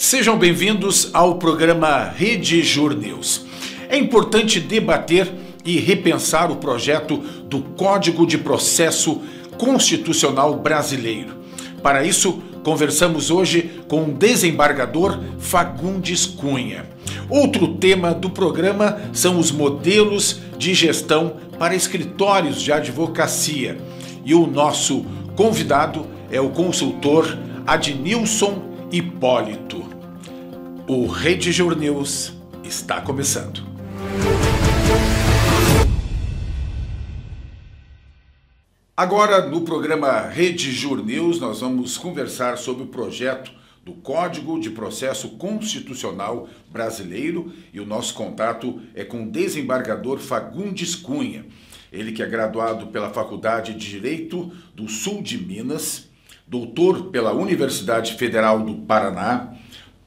Sejam bem-vindos ao programa Rede Jur News. É importante debater e repensar o projeto do Código de Processo Constitucional Brasileiro. Para isso, conversamos hoje com o desembargador Fagundes Cunha. Outro tema do programa são os modelos de gestão para escritórios de advocacia. E o nosso convidado é o consultor Adnilson Hipólito. O Rede Jur News está começando. Agora, no programa Rede Jur News, nós vamos conversar sobre o projeto do Código de Processo Constitucional Brasileiro e o nosso contato é com o desembargador Fagundes Cunha. Ele que é graduado pela Faculdade de Direito do Sul de Minas, doutor pela Universidade Federal do Paraná,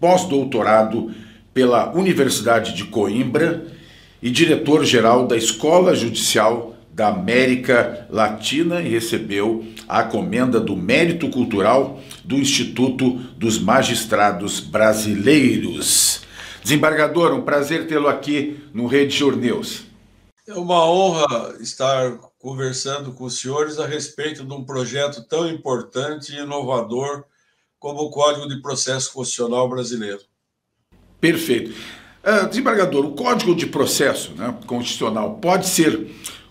pós-doutorado pela Universidade de Coimbra e diretor-geral da Escola Judicial da América Latina e recebeu a comenda do Mérito Cultural do Instituto dos Magistrados Brasileiros. Desembargador, um prazer tê-lo aqui no Rede Jur News. É uma honra estar conversando com os senhores a respeito de um projeto tão importante e inovador como o Código de Processo Constitucional Brasileiro. Perfeito. Desembargador, o Código de Processo Constitucional pode ser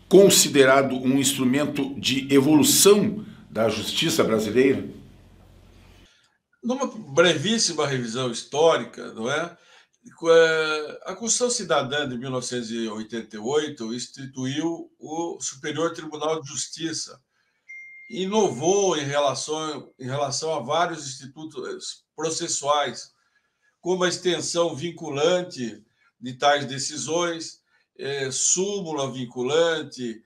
considerado um instrumento de evolução da justiça brasileira? Numa brevíssima revisão histórica, não é? A Constituição Cidadã de 1988 instituiu o Superior Tribunal de Justiça, inovou em relação a vários institutos processuais, como a extensão vinculante de tais decisões, súmula vinculante,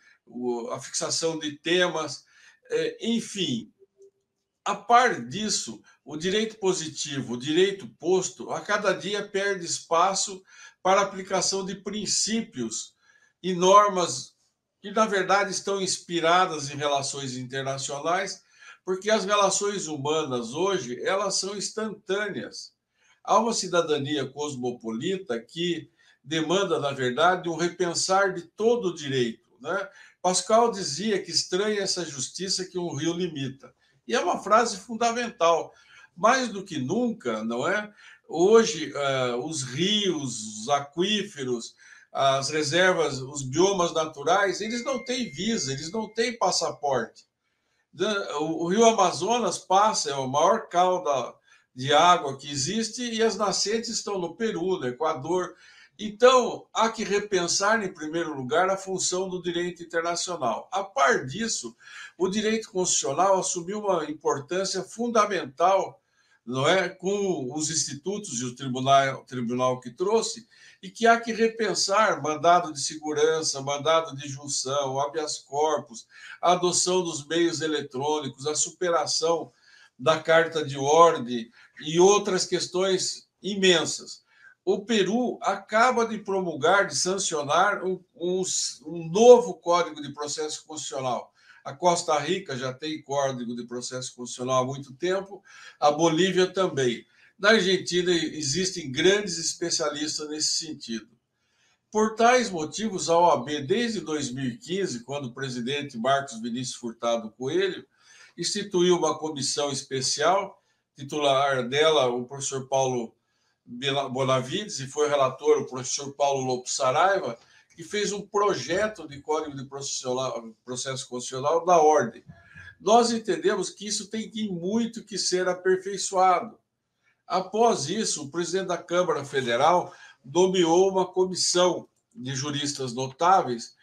a fixação de temas, enfim. A par disso, o direito positivo, o direito posto, a cada dia perde espaço para a aplicação de princípios e normas que, na verdade, estão inspiradas em relações internacionais, porque as relações humanas hoje, elas são instantâneas. Há uma cidadania cosmopolita que demanda, na verdade, um repensar de todo o direito, né? Pascal dizia que estranha essa justiça que um rio limita. E é uma frase fundamental. Mais do que nunca, não é? Hoje, os rios, os aquíferos, as reservas, os biomas naturais, eles não têm visa, eles não têm passaporte. O rio Amazonas passa, é o maior cauda de água que existe, e as nascentes estão no Peru, no Equador. Então, há que repensar, em primeiro lugar, a função do direito internacional. A par disso, o direito constitucional assumiu uma importância fundamental, não é, com os institutos e o tribunal que trouxe, e que há que repensar mandado de segurança, mandado de junção, habeas corpus, a adoção dos meios eletrônicos, a superação da Carta de Ordem e outras questões imensas. O Peru acaba de promulgar, de sancionar um novo Código de Processo Constitucional. A Costa Rica já tem Código de Processo Constitucional há muito tempo, a Bolívia também. Na Argentina existem grandes especialistas nesse sentido. Por tais motivos, a OAB, desde 2015, quando o presidente Marcos Vinícius Furtado Coelho instituiu uma comissão especial, titular dela o professor Paulo Bonavides, e foi relator o professor Paulo Lopes Saraiva, que fez um projeto de Código de Processo Constitucional da Ordem. Nós entendemos que isso tem muito que ser aperfeiçoado. Após isso, o presidente da Câmara Federal nomeou uma comissão de juristas notáveis,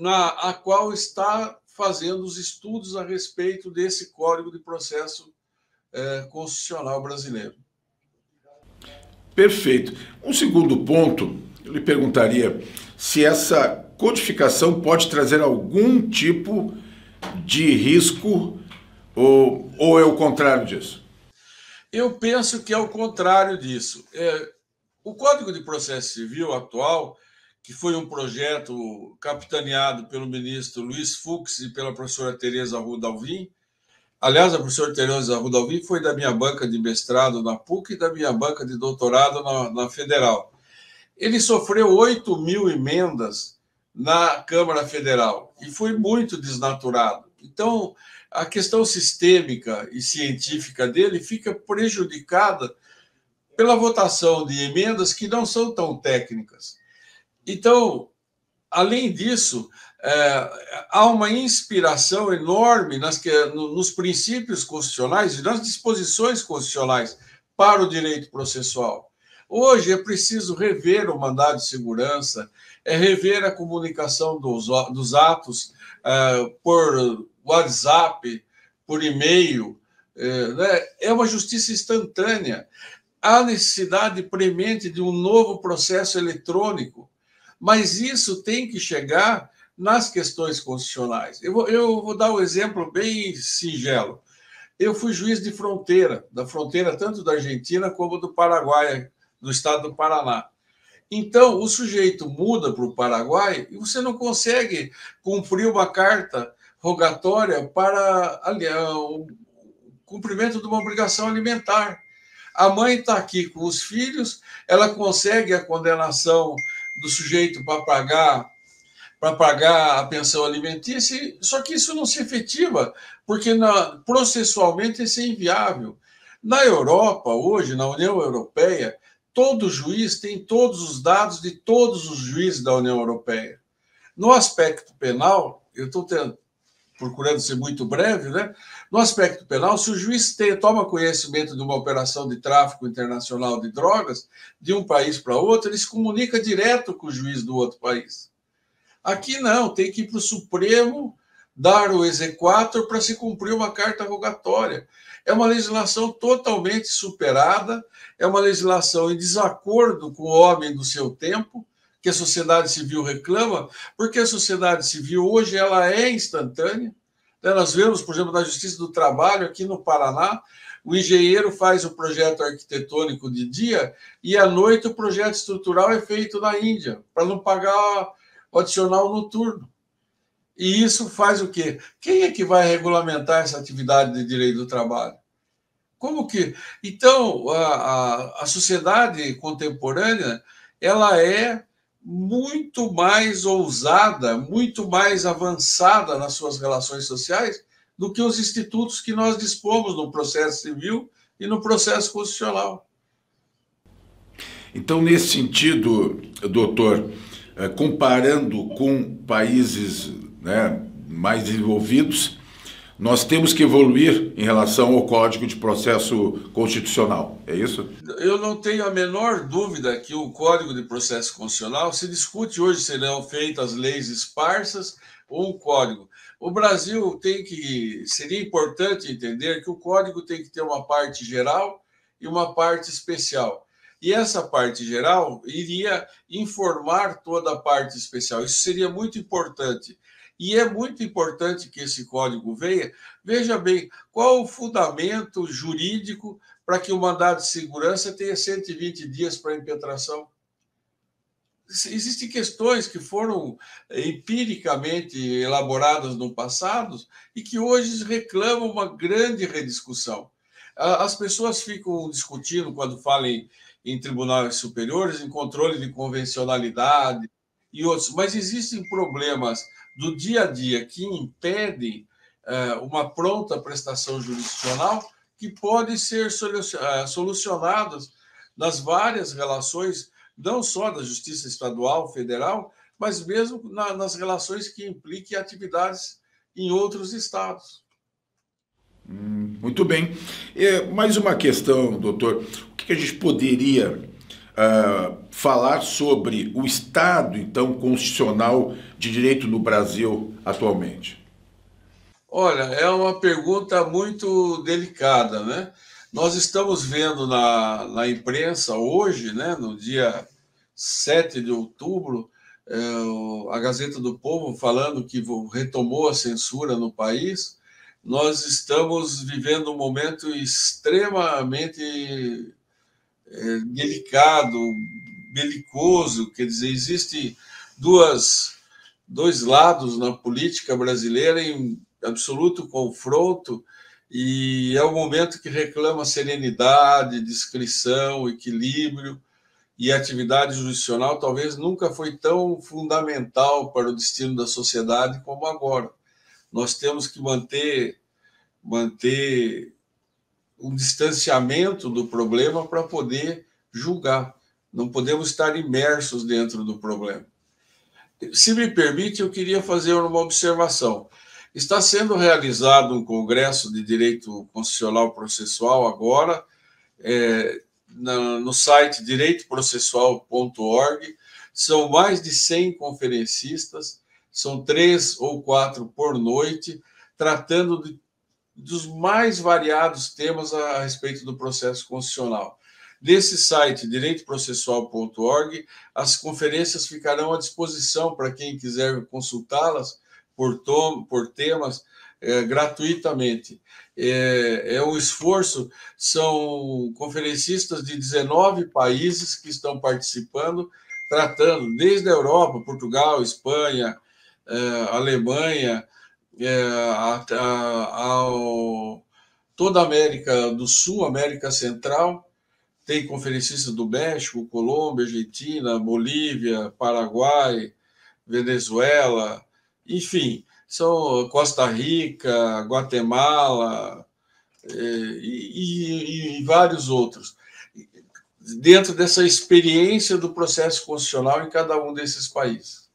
a qual está fazendo os estudos a respeito desse Código de Processo Constitucional brasileiro. Perfeito. Um segundo ponto, eu lhe perguntaria se essa codificação pode trazer algum tipo de risco ou é o contrário disso? Eu penso que é o contrário disso. O Código de Processo Civil atual, que foi um projeto capitaneado pelo ministro Luiz Fux e pela professora Tereza Arruda Alvim, Aliás, a professora Tereza Rudolphin foi da minha banca de mestrado na PUC e da minha banca de doutorado na Federal. Ele sofreu 8.000 emendas na Câmara Federal e foi muito desnaturado. Então, a questão sistêmica e científica dele fica prejudicada pela votação de emendas que não são tão técnicas. Então, além disso, há uma inspiração enorme nos princípios constitucionais e nas disposições constitucionais para o direito processual. Hoje é preciso rever o mandado de segurança, rever a comunicação dos atos por WhatsApp, por e-mail. É uma justiça instantânea. Há necessidade premente de um novo processo eletrônico, mas isso tem que chegar nas questões constitucionais. Eu vou dar um exemplo bem singelo. Eu fui juiz de fronteira, da fronteira tanto da Argentina como do Paraguai, do estado do Paraná. Então, o sujeito muda para o Paraguai e você não consegue cumprir uma carta rogatória para o cumprimento de uma obrigação alimentar. A mãe está aqui com os filhos, ela consegue a condenação do sujeito para pagar a pensão alimentícia, só que isso não se efetiva, porque processualmente isso é inviável. Na Europa, hoje, na União Europeia, todo juiz tem todos os dados de todos os juízes da União Europeia. No aspecto penal, eu estou procurando ser muito breve, né? No aspecto penal, se o juiz toma conhecimento de uma operação de tráfico internacional de drogas de um país para outro, ele se comunica direto com o juiz do outro país. Aqui não, tem que ir para o Supremo dar o exequatur para se cumprir uma carta rogatória. É uma legislação totalmente superada, é uma legislação em desacordo com o homem do seu tempo, que a sociedade civil reclama, porque a sociedade civil hoje ela é instantânea. Nós vemos, por exemplo, na Justiça do Trabalho, aqui no Paraná, o engenheiro faz o projeto arquitetônico de dia e, à noite, o projeto estrutural é feito na Índia, para não pagar o adicional noturno. E isso faz o quê? Quem é que vai regulamentar essa atividade de direito do trabalho? Como que... Então, a sociedade contemporânea ela é muito mais ousada, muito mais avançada nas suas relações sociais do que os institutos que nós dispomos no processo civil e no processo constitucional. Então, nesse sentido, doutor, comparando com países, né, mais desenvolvidos, nós temos que evoluir em relação ao Código de Processo Constitucional, é isso? Eu não tenho a menor dúvida que o Código de Processo Constitucional se discute hoje, serão feitas leis esparsas ou um código. O Brasil seria importante entender que o código tem que ter uma parte geral e uma parte especial. E essa parte geral iria informar toda a parte especial. Isso seria muito importante. E é muito importante que esse código venha. Veja bem, qual o fundamento jurídico para que o mandado de segurança tenha 120 dias para impetração? Existem questões que foram empiricamente elaboradas no passado e que hoje reclamam uma grande rediscussão. As pessoas ficam discutindo, quando falam em tribunais superiores, em controle de convencionalidade e outros, mas existem problemas do dia a dia que impedem uma pronta prestação jurisdicional que podem ser solucionadas nas várias relações, não só da justiça estadual, federal, mas mesmo nas relações que impliquem atividades em outros estados. Muito bem. Mais uma questão, doutor. O que a gente poderia falar sobre o estado, então, constitucional de direito no Brasil atualmente? Olha, é uma pergunta muito delicada, né? Nós estamos vendo na imprensa hoje, né, no dia 7 de outubro, a Gazeta do Povo falando que retomou a censura no país. Nós estamos vivendo um momento extremamente delicado, belicoso, quer dizer, existem dois lados na política brasileira em absoluto confronto e é um momento que reclama serenidade, discrição, equilíbrio, e a atividade jurisdicional talvez nunca foi tão fundamental para o destino da sociedade como agora. Nós temos que manter um distanciamento do problema para poder julgar. Não podemos estar imersos dentro do problema. Se me permite, eu queria fazer uma observação. Está sendo realizado um congresso de direito constitucional processual agora, no site direitoprocessual.org. São mais de 100 conferencistas, são 3 ou 4 por noite, tratando dos mais variados temas a respeito do processo constitucional. Desse site, direitoprocessual.org, as conferências ficarão à disposição para quem quiser consultá-las por temas gratuitamente. É um esforço, são conferencistas de 19 países que estão participando, tratando desde a Europa, Portugal, Espanha, Alemanha, toda a América do Sul, América Central. Tem conferencistas do México, Colômbia, Argentina, Bolívia, Paraguai, Venezuela, enfim, são Costa Rica, Guatemala e vários outros, dentro dessa experiência do processo constitucional em cada um desses países.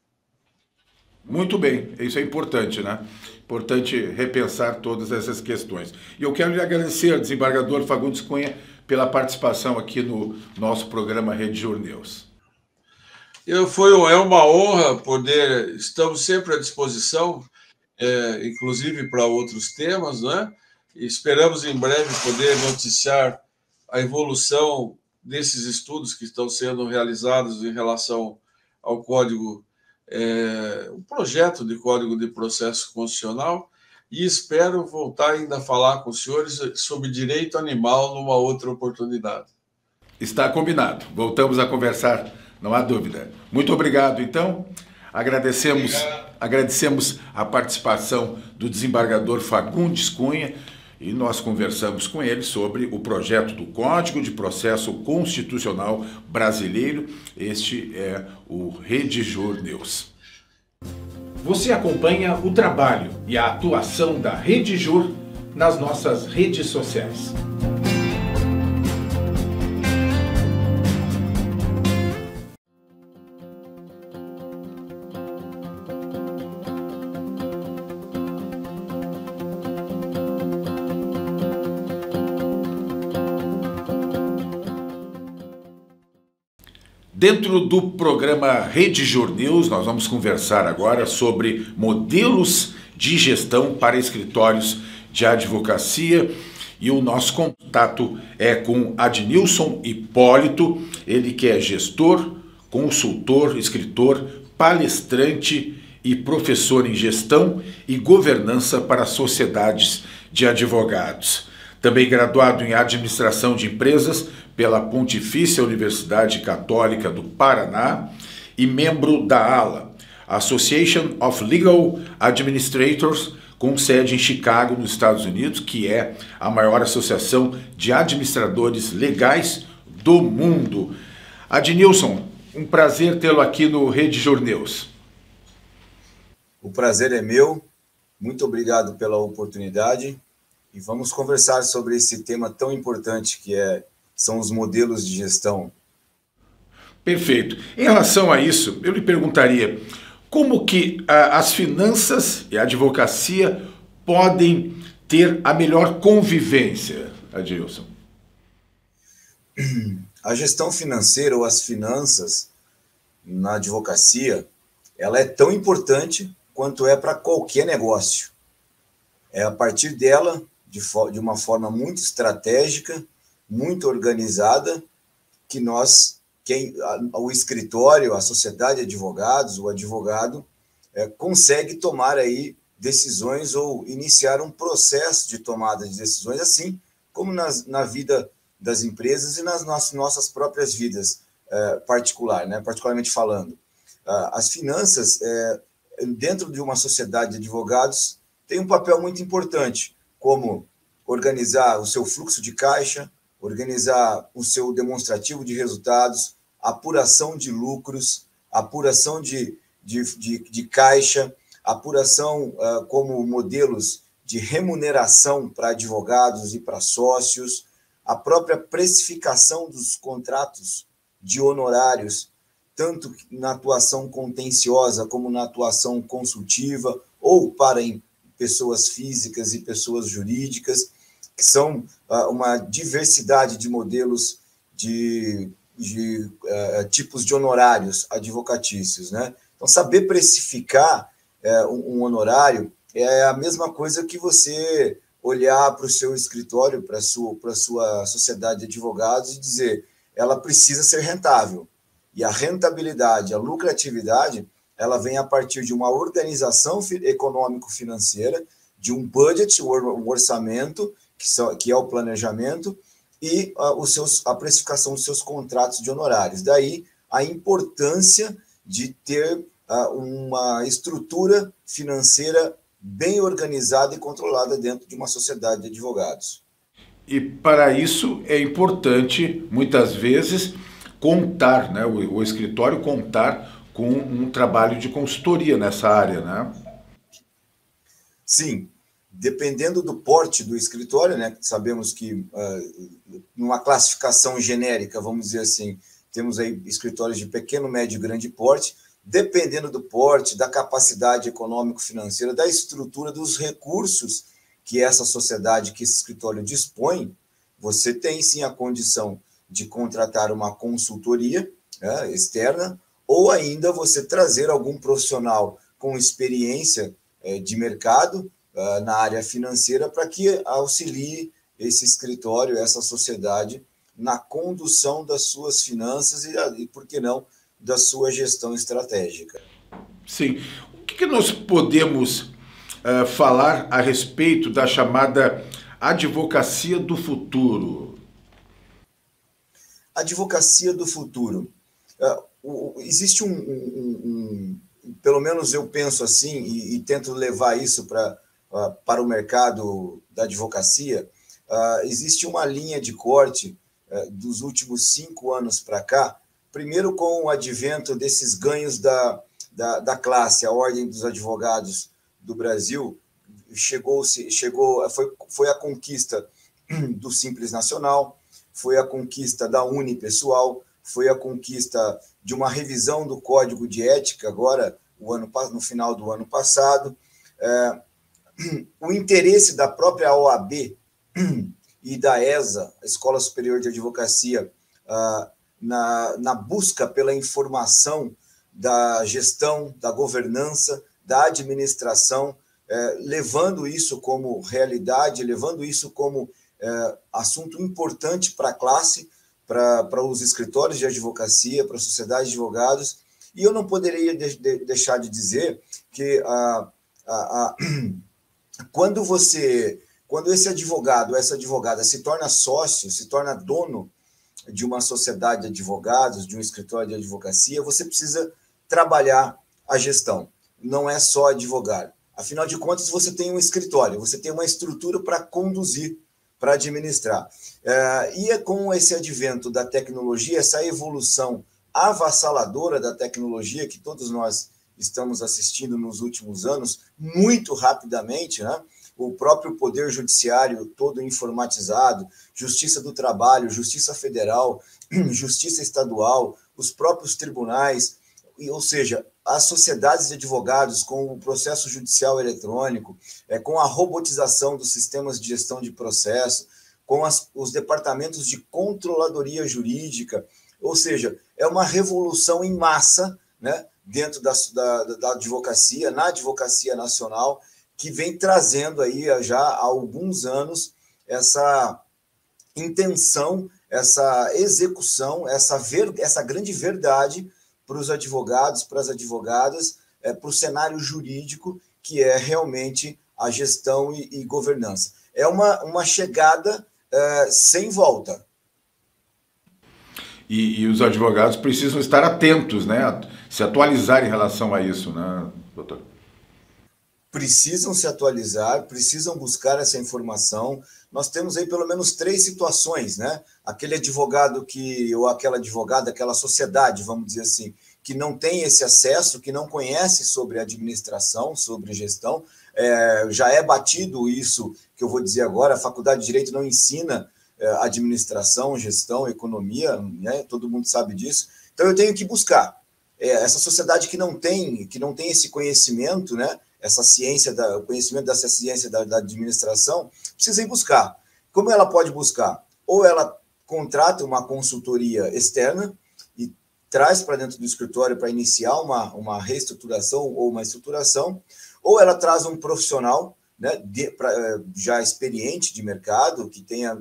Muito bem, isso é importante, né? Importante repensar todas essas questões. E eu quero lhe agradecer, desembargador Fagundes Cunha, pela participação aqui no nosso programa Redjur News. É uma honra poder, estamos sempre à disposição, inclusive para outros temas, né? E esperamos em breve poder noticiar a evolução desses estudos que estão sendo realizados em relação ao Código, o projeto de Código de Processo Constitucional, e espero voltar ainda a falar com os senhores sobre direito animal numa outra oportunidade. Está combinado. Voltamos a conversar, não há dúvida. Muito obrigado, então. Agradecemos a participação do desembargador Fagundes Cunha e nós conversamos com ele sobre o projeto do Código de Processo Constitucional Brasileiro. Este é o Redjur News. Você acompanha o trabalho e a atuação da Redjur nas nossas redes sociais. Dentro do programa Redjur News, nós vamos conversar agora sobre modelos de gestão para escritórios de advocacia. E o nosso contato é com Adnilson Hipólito, ele que é gestor, consultor, escritor, palestrante e professor em gestão e governança para sociedades de advogados. Também graduado em administração de empresas pela Pontifícia Universidade Católica do Paraná e membro da ALA, Association of Legal Administrators, com sede em Chicago, nos Estados Unidos, que é a maior associação de administradores legais do mundo. Adnilson, um prazer tê-lo aqui no Redjur News. O prazer é meu, muito obrigado pela oportunidade e vamos conversar sobre esse tema tão importante que são os modelos de gestão. Perfeito. Em relação a isso, eu lhe perguntaria como que as finanças e a advocacia podem ter a melhor convivência, Adnilson? A gestão financeira ou as finanças na advocacia, ela é tão importante quanto é para qualquer negócio. É a partir dela, de uma forma muito estratégica, muito organizada, que o escritório, a sociedade de advogados, o advogado, consegue tomar aí decisões ou iniciar um processo de tomada de decisões, assim como na vida das empresas e nas nossas próprias vidas particulares, né? Particularmente falando. As finanças, dentro de uma sociedade de advogados, tem um papel muito importante, como organizar o seu fluxo de caixa, organizar o seu demonstrativo de resultados, apuração de lucros, apuração de caixa, apuração como modelos de remuneração para advogados e para sócios, a própria precificação dos contratos de honorários, tanto na atuação contenciosa como na atuação consultiva, ou para pessoas físicas e pessoas jurídicas, que são uma diversidade de modelos de tipos de honorários advocatícios, né? Então, saber precificar um honorário é a mesma coisa que você olhar para o seu escritório, para a sua sociedade de advogados e dizer, ela precisa ser rentável. E a rentabilidade, a lucratividade, ela vem a partir de uma organização econômico-financeira, de um budget, um orçamento, que é o planejamento, e a precificação dos seus contratos de honorários. Daí a importância de ter uma estrutura financeira bem organizada e controlada dentro de uma sociedade de advogados. E para isso é importante, muitas vezes, contar, né, o escritório contar com um trabalho de consultoria nessa área, né? Sim, dependendo do porte do escritório, né, sabemos que numa classificação genérica, vamos dizer assim, temos aí escritórios de pequeno, médio e grande porte. Dependendo do porte, da capacidade econômico-financeira, da estrutura, dos recursos que essa sociedade, que esse escritório dispõe, você tem sim a condição de contratar uma consultoria externa, ou ainda você trazer algum profissional com experiência de mercado na área financeira para que auxilie esse escritório, essa sociedade, na condução das suas finanças e por que não, da sua gestão estratégica. Sim. O que nós podemos falar a respeito da chamada advocacia do futuro? Advocacia do futuro. Existe pelo menos eu penso assim, e tento levar isso para o mercado da advocacia, existe uma linha de corte dos últimos 5 anos para cá, primeiro com o advento desses ganhos da classe, a Ordem dos Advogados do Brasil, foi a conquista do Simples Nacional, foi a conquista da Unipessoal, foi a conquista de uma revisão do Código de Ética, agora, no final do ano passado, o interesse da própria OAB e da ESA, a Escola Superior de Advocacia, na busca pela informação da gestão, da governança, da administração, levando isso como realidade, levando isso como assunto importante para a classe, para os escritórios de advocacia, para a sociedade de advogados. E eu não poderia deixar de dizer que quando esse advogado, essa advogada se torna sócio, se torna dono de uma sociedade de advogados, de um escritório de advocacia, você precisa trabalhar a gestão. Não é só advogar. Afinal de contas, você tem um escritório, você tem uma estrutura para conduzir, para administrar. E com esse advento da tecnologia, essa evolução avassaladora da tecnologia que todos nós estamos assistindo nos últimos anos, muito rapidamente, né? O próprio Poder Judiciário todo informatizado, Justiça do Trabalho, Justiça Federal, Justiça Estadual, os próprios tribunais, ou seja, as sociedades de advogados com o processo judicial eletrônico, com a robotização dos sistemas de gestão de processo, com os departamentos de controladoria jurídica, ou seja, é uma revolução em massa, né, dentro da advocacia, na advocacia nacional, que vem trazendo aí já há alguns anos essa intenção, essa execução, essa grande verdade para os advogados, para as advogadas, para o cenário jurídico, que é realmente a gestão e governança. É uma chegada sem volta. E os advogados precisam estar atentos, né? Se atualizar em relação a isso, né, doutor? precisam se atualizar, precisam buscar essa informação. Nós temos aí pelo menos 3 situações, né? Aquele advogado ou aquela advogada, aquela sociedade, vamos dizer assim, que não tem esse acesso, que não conhece sobre administração, sobre gestão. Já é batido isso que eu vou dizer agora, a Faculdade de Direito não ensina administração, gestão, economia, né? Todo mundo sabe disso. Então eu tenho que buscar. Essa sociedade que não tem esse conhecimento, né? O conhecimento dessa ciência da administração, precisa ir buscar. Como ela pode buscar? Ou ela contrata uma consultoria externa e traz para dentro do escritório para iniciar uma reestruturação ou uma estruturação, ou ela traz um profissional, né, já experiente de mercado, que tenha...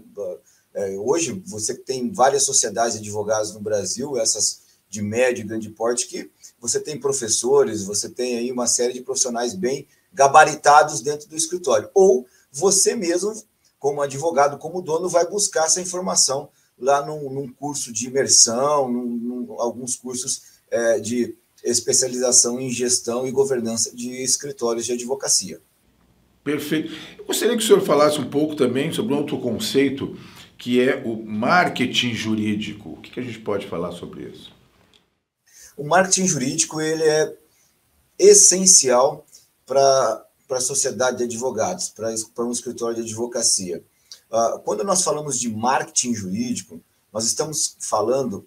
Hoje, você tem várias sociedades de advogados no Brasil, essas de médio e grande porte, que você tem professores, você tem aí uma série de profissionais bem gabaritados dentro do escritório. Ou você mesmo, como advogado, como dono, vai buscar essa informação lá num curso de imersão, alguns cursos de especialização em gestão e governança de escritórios de advocacia. Perfeito. Eu gostaria que o senhor falasse um pouco também sobre um outro conceito, que é o marketing jurídico. O que a gente pode falar sobre isso? O marketing jurídico ele é essencial para a sociedade de advogados, para um escritório de advocacia. Quando nós falamos de marketing jurídico, nós estamos falando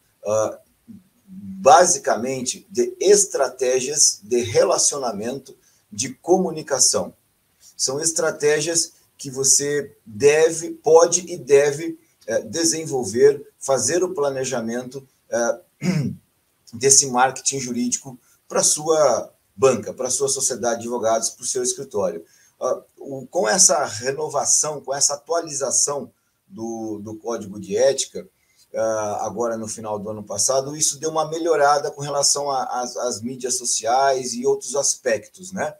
basicamente de estratégias de relacionamento, de comunicação. São estratégias que você pode e deve desenvolver, fazer o planejamento desse marketing jurídico para a sua banca, para a sua sociedade de advogados, para o seu escritório. Com essa renovação, com essa atualização do Código de Ética, agora no final do ano passado, isso deu uma melhorada com relação às mídias sociais e outros aspectos, né?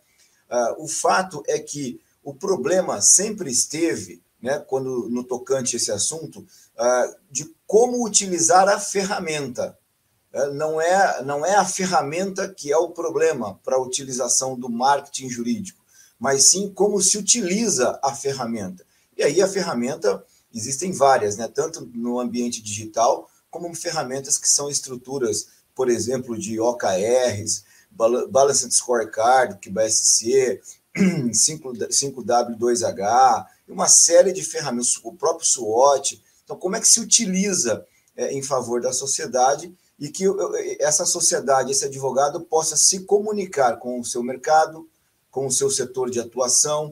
O fato é que o problema sempre esteve, né, quando no tocante a esse assunto, de como utilizar a ferramenta. Não é a ferramenta que é o problema para a utilização do marketing jurídico, mas sim como se utiliza a ferramenta. E aí a ferramenta, existem várias, né? Tanto no ambiente digital, como ferramentas que são estruturas, por exemplo, de OKRs, Balanced Scorecard, que BSC, 5W2H, uma série de ferramentas, o próprio SWOT. Então, como é que se utiliza em favor da sociedade e que essa sociedade, esse advogado, possa se comunicar com o seu mercado, com o seu setor de atuação,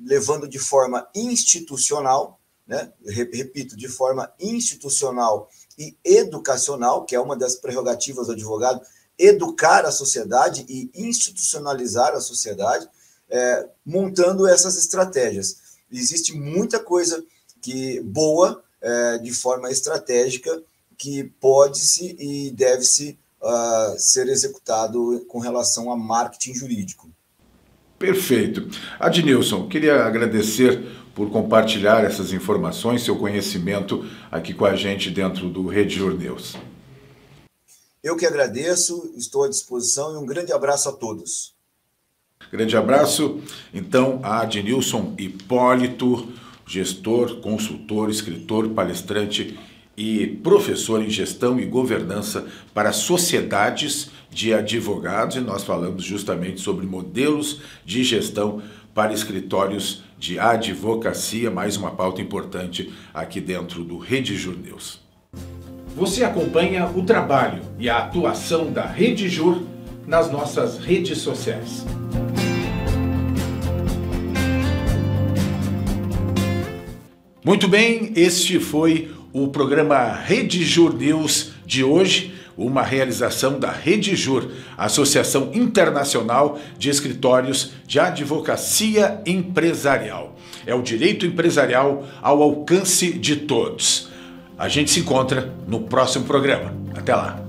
levando de forma institucional, né? Repito, de forma institucional e educacional, que é uma das prerrogativas do advogado, educar a sociedade e institucionalizar a sociedade, montando essas estratégias. Existe muita coisa boa de forma estratégica que pode-se e deve-se ser executado com relação a marketing jurídico. Perfeito. Adnilson, queria agradecer por compartilhar essas informações, seu conhecimento aqui com a gente dentro do RedJur News. Eu que agradeço, estou à disposição e um grande abraço a todos. Grande abraço, então, a Adnilson Hipólito, gestor, consultor, escritor, palestrante e professor em gestão e governança para sociedades de advogados, e nós falamos justamente sobre modelos de gestão para escritórios de advocacia, mais uma pauta importante aqui dentro do RedJur News. Você acompanha o trabalho e a atuação da RedJur nas nossas redes sociais. Muito bem, este foi o programa RedJur News de hoje, uma realização da RedJur, Associação Internacional de Escritórios de Advocacia Empresarial. É o direito empresarial ao alcance de todos. A gente se encontra no próximo programa. Até lá!